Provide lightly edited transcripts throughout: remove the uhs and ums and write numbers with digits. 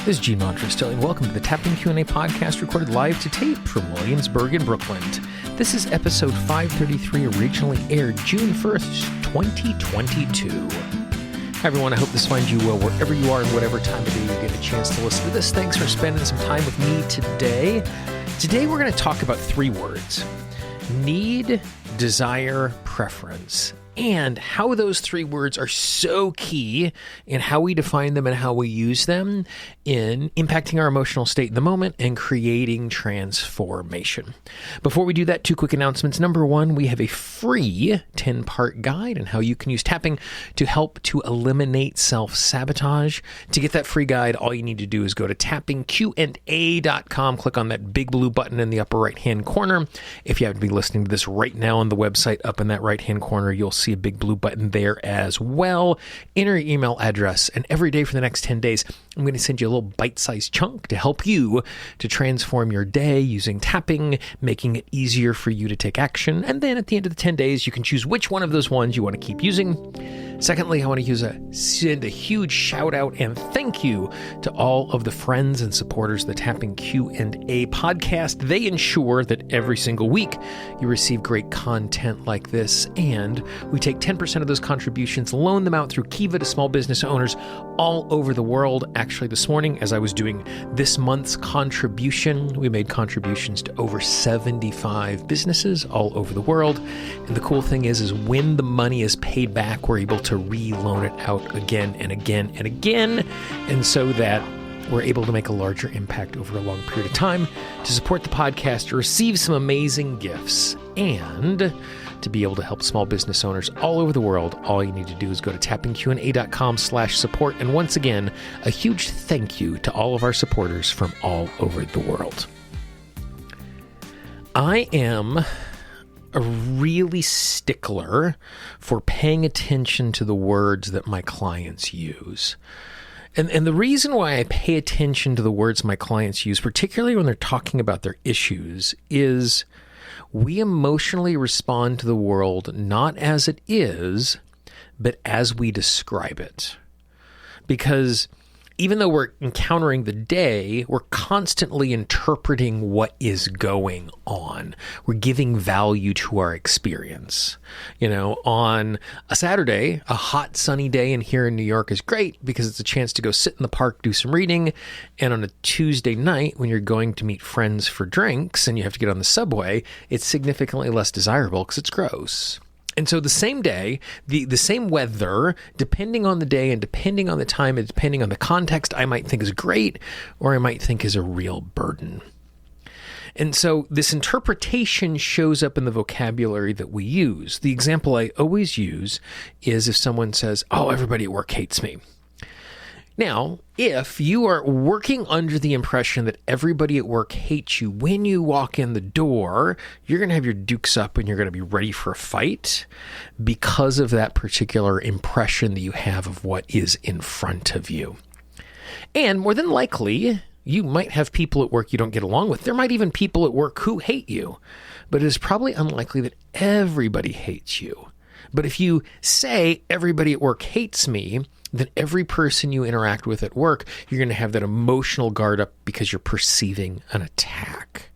This is Gene Montrose, and welcome to the Tapping Q&A podcast recorded live to tape from Williamsburg in Brooklyn. This is episode 533, originally aired June 1st, 2022. Hi everyone, I hope this finds you well wherever you are and whatever time of day you get a chance to listen to this. Thanks for spending some time with me today. Today we're going to talk about three words: need, desire, preference. And how those three words are so key in how we define them and how we use them in impacting our emotional state in the moment and creating transformation. Before we do that, two quick announcements. Number one, we have a free 10-part guide on how you can use tapping to help to eliminate self-sabotage. To get that free guide, all you need to do is go to tappingqa.com, click on that big blue button in the upper right-hand corner. If you happen to be listening to this right now on the website, up in that right-hand corner, you'll see a big blue button there as well. Enter your email address, and every day for the next 10 days, I'm going to send you a little bite-sized chunk to help you to transform your day using tapping, making it easier for you to take action. And then at the end of the 10 days, you can choose which one of those ones you want to keep using. Secondly, I want to send a huge shout out and thank you to all of the friends and supporters of the Tapping Q&A podcast. They ensure that every single week you receive great content like this, and we take 10% of those contributions, loan them out through Kiva to small business owners all over the world. Actually, this morning, as I was doing this month's contribution, we made contributions to over 75 businesses all over the world. And the cool thing is when the money is paid back, we're able to re-loan it out again and again and again. And so that we're able to make a larger impact over a long period of time to support the podcast, to receive some amazing gifts, and to be able to help small business owners all over the world. All you need to do is go to tappingqa.com/support. And once again, a huge thank you to all of our supporters from all over the world. I am a really stickler for paying attention to the words that my clients use. And the reason why I pay attention to the words my clients use, particularly when they're talking about their issues, is we emotionally respond to the world not as it is, but as we describe it. Because even though we're encountering the day, we're constantly interpreting what is going on. We're giving value to our experience. You know, on a Saturday, a hot sunny day in here in New York is great because it's a chance to go sit in the park, do some reading. And on a Tuesday night, when you're going to meet friends for drinks and you have to get on the subway, it's significantly less desirable because it's gross. And so the same day, the same weather, depending on the day and depending on the time and depending on the context, I might think is great or I might think is a real burden. And so this interpretation shows up in the vocabulary that we use. The example I always use is if someone says, "Oh, everybody at work hates me." Now, if you are working under the impression that everybody at work hates you, when you walk in the door, you're going to have your dukes up and you're going to be ready for a fight because of that particular impression that you have of what is in front of you. And more than likely, you might have people at work you don't get along with. There might even be people at work who hate you, but it is probably unlikely that everybody hates you. But if you say everybody at work hates me, then every person you interact with at work, you're going to have that emotional guard up because you're perceiving an attack.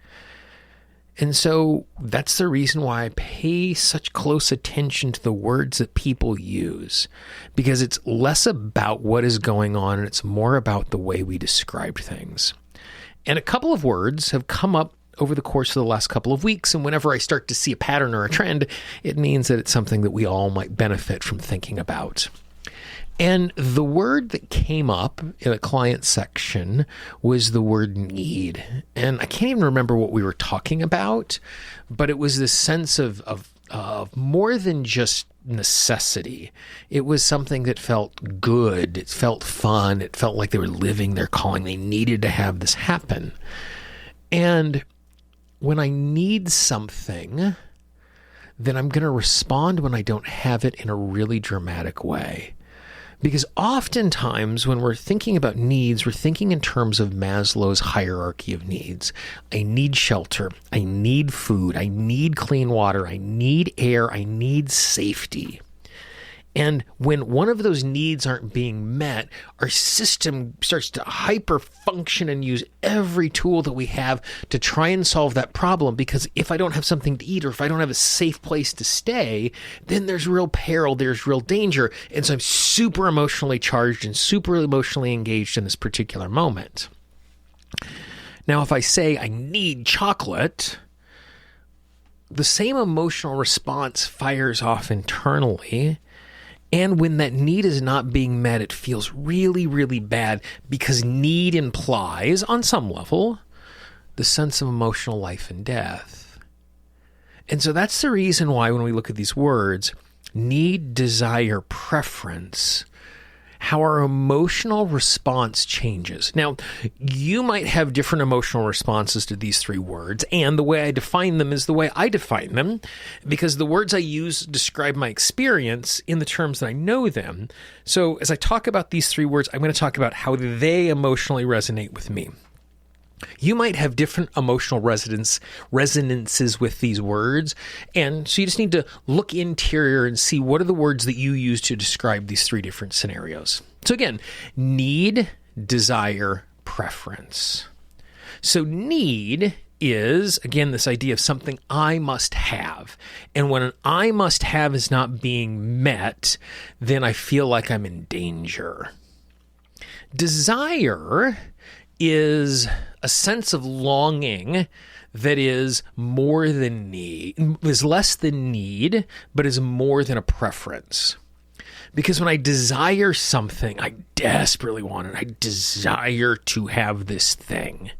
And so that's the reason why I pay such close attention to the words that people use, because it's less about what is going on and it's more about the way we describe things. And a couple of words have come up over the course of the last couple of weeks, and whenever I start to see a pattern or a trend, it means that it's something that we all might benefit from thinking about. And the word that came up in a client section was the word need. And I can't even remember what we were talking about, but it was this sense of more than just necessity. It was something that felt good. It felt fun. It felt like they were living their calling. They needed to have this happen. And when I need something, then I'm going to respond when I don't have it in a really dramatic way. Because oftentimes when we're thinking about needs, we're thinking in terms of Maslow's hierarchy of needs. I need shelter. I need food. I need clean water. I need air. I need safety. And when one of those needs aren't being met, our system starts to hyper function and use every tool that we have to try and solve that problem. Because if I don't have something to eat, or if I don't have a safe place to stay, then there's real peril, there's real danger. And so I'm super emotionally charged and super emotionally engaged in this particular moment. Now, if I say I need chocolate, the same emotional response fires off internally. And when that need is not being met, it feels really, really bad, because need implies, on some level, the sense of emotional life and death. And so that's the reason why when we look at these words, need, desire, preference, how our emotional response changes. Now, you might have different emotional responses to these three words, and the way I define them is the way I define them, because the words I use describe my experience in the terms that I know them. So as I talk about these three words, I'm going to talk about how they emotionally resonate with me. You might have different emotional resonances with these words, and so you just need to look interior and see what are the words that you use to describe these three different scenarios. So again, need, desire, preference. So need is, again, this idea of something I must have. And when an I must have is not being met, then I feel like I'm in danger. Desire is a sense of longing that is more than need, is less than need, but is more than a preference. Because when I desire something, I desperately want it. I desire to have this thing.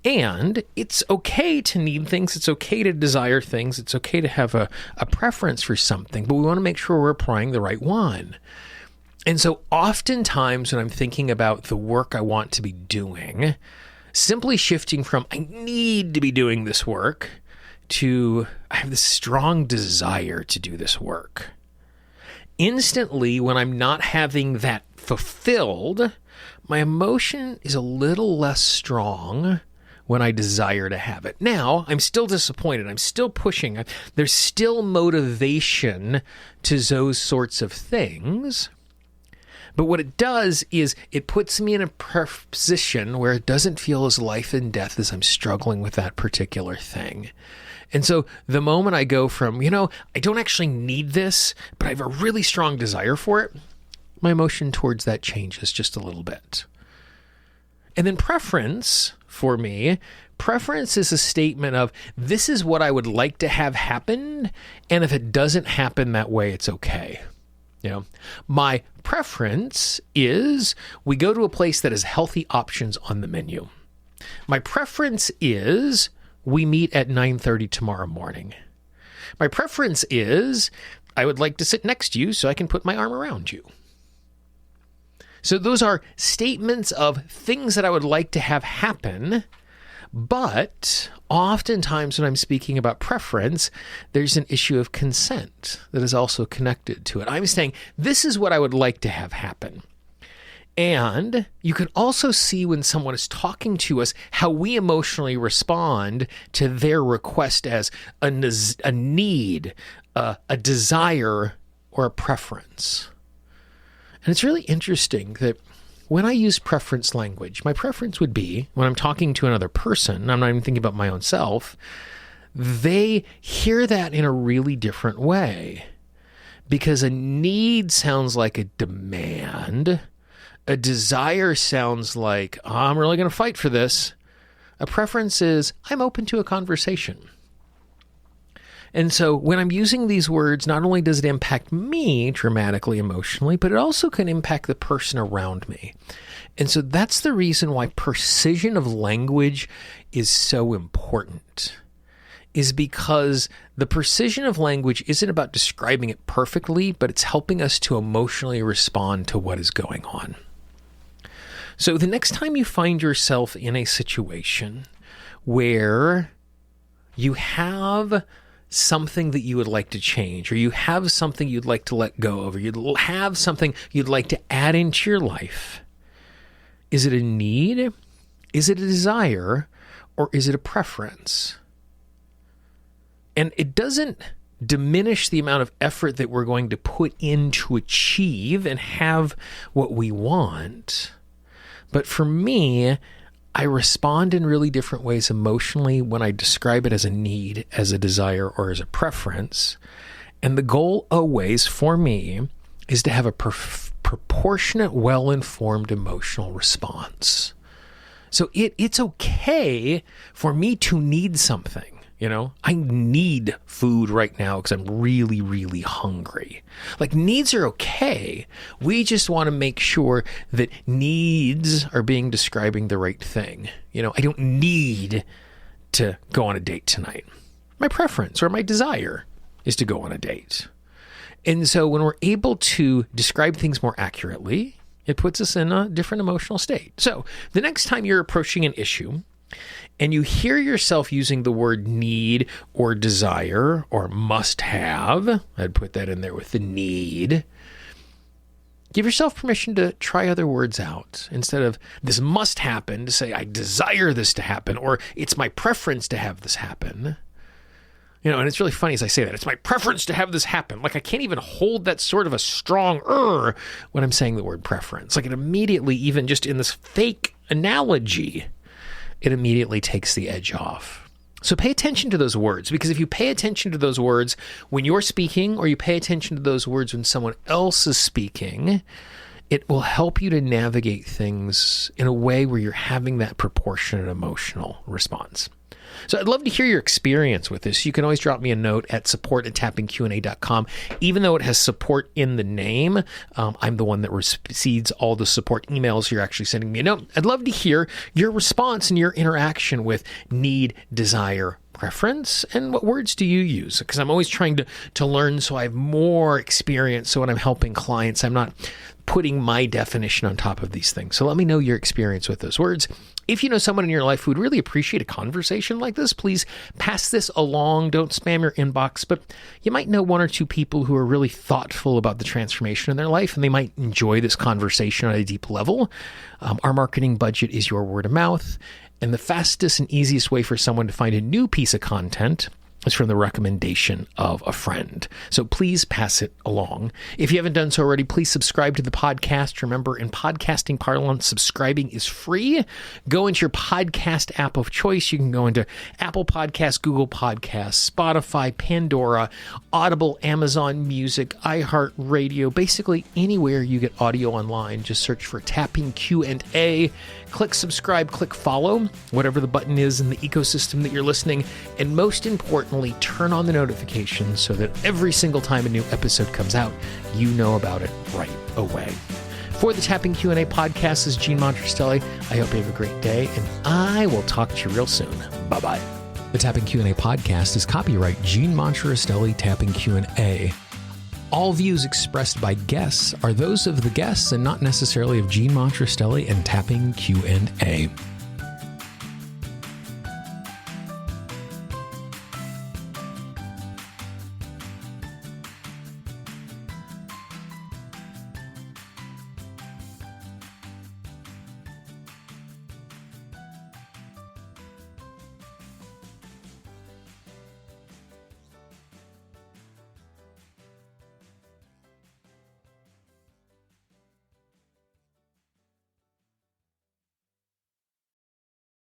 And it's okay to need things. It's okay to desire things. It's okay to have a preference for something, but we want to make sure we're applying the right one. And so oftentimes when I'm thinking about the work I want to be doing, simply shifting from I need to be doing this work to I have this strong desire to do this work. Instantly, when I'm not having that fulfilled, my emotion is a little less strong when I desire to have it. Now, I'm still disappointed. I'm still pushing. There's still motivation to those sorts of things. But what it does is it puts me in a position where it doesn't feel as life and death as I'm struggling with that particular thing. And so the moment I go from, I don't actually need this, but I have a really strong desire for it, my emotion towards that changes just a little bit. And then preference, for me, preference is a statement of this is what I would like to have happen, and if it doesn't happen that way, it's okay. My preference is we go to a place that has healthy options on the menu. My preference is we meet at 9:30 tomorrow morning. My preference is I would like to sit next to you so I can put my arm around you. So those are statements of things that I would like to have happen. But oftentimes when I'm speaking about preference, there's an issue of consent that is also connected to it. I'm saying, this is what I would like to have happen. And you can also see when someone is talking to us, how we emotionally respond to their request as a need, a desire, or a preference. And it's really interesting that when I use preference language, my preference would be, when I'm talking to another person, I'm not even thinking about my own self, they hear that in a really different way. Because a need sounds like a demand. A desire sounds like, I'm really going to fight for this. A preference is, I'm open to a conversation. And so when I'm using these words, not only does it impact me dramatically emotionally, but it also can impact the person around me. And so that's the reason why precision of language is so important, is because the precision of language isn't about describing it perfectly, but it's helping us to emotionally respond to what is going on. So the next time you find yourself in a situation where you have something that you would like to change, or you have something you'd like to let go of, or you have something you'd like to add into your life, is it a need? Is it a desire? Or is it a preference? And it doesn't diminish the amount of effort that we're going to put in to achieve and have what we want. But for me, I respond in really different ways emotionally when I describe it as a need, as a desire, or as a preference. And the goal always, for me, is to have a proportionate, well-informed emotional response. So it's okay for me to need something. I need food right now because I'm really, really hungry. Like, needs are okay. We just want to make sure that needs are being describing the right thing. I don't need to go on a date tonight. My preference or my desire is to go on a date. And so when we're able to describe things more accurately, it puts us in a different emotional state. So the next time you're approaching an issue and you hear yourself using the word need or desire or must have, I'd put that in there with the need, give yourself permission to try other words out. Instead of this must happen, to say I desire this to happen, or it's my preference to have this happen. And it's really funny as I say that. It's my preference to have this happen. Like, I can't even hold that sort of a strong when I'm saying the word preference. Like, it immediately, even just in this fake analogy, it immediately takes the edge off. So pay attention to those words, because if you pay attention to those words when you're speaking, or you pay attention to those words when someone else is speaking, it will help you to navigate things in a way where you're having that proportionate emotional response. So I'd love to hear your experience with this. You can always drop me a note at support@tappingqa.com. Even though it has support in the name, I'm the one that receives all the support emails. You're actually sending me a note. I'd love to hear your response and your interaction with need, desire, preference, and what words do you use? Because I'm always trying to learn so I have more experience. So when I'm helping clients, I'm not putting my definition on top of these things. So let me know your experience with those words. If you know someone in your life who would really appreciate a conversation like this, please pass this along. Don't spam your inbox, but you might know one or two people who are really thoughtful about the transformation in their life, and they might enjoy this conversation on a deep level. Our marketing budget is your word of mouth, and the fastest and easiest way for someone to find a new piece of content is from the recommendation of a friend. So please pass it along. If you haven't done so already, please subscribe to the podcast. Remember, in podcasting parlance, subscribing is free. Go into your podcast app of choice. You can go into Apple Podcasts, Google Podcasts, Spotify, Pandora, Audible, Amazon Music, iHeartRadio, basically anywhere you get audio online. Just search for Tapping Q&A. Click subscribe, click follow, whatever the button is in the ecosystem that you're listening. And most importantly, turn on the notifications so that every single time a new episode comes out, you know about it right away. For the Tapping Q&A podcast, this is Gene Montrestelli. I hope you have a great day, and I will talk to you real soon. Bye-bye. The Tapping Q&A podcast is copyright Gene Montrestelli Tapping Q&A. All views expressed by guests are those of the guests and not necessarily of Gene Montrestelli and Tapping Q&A.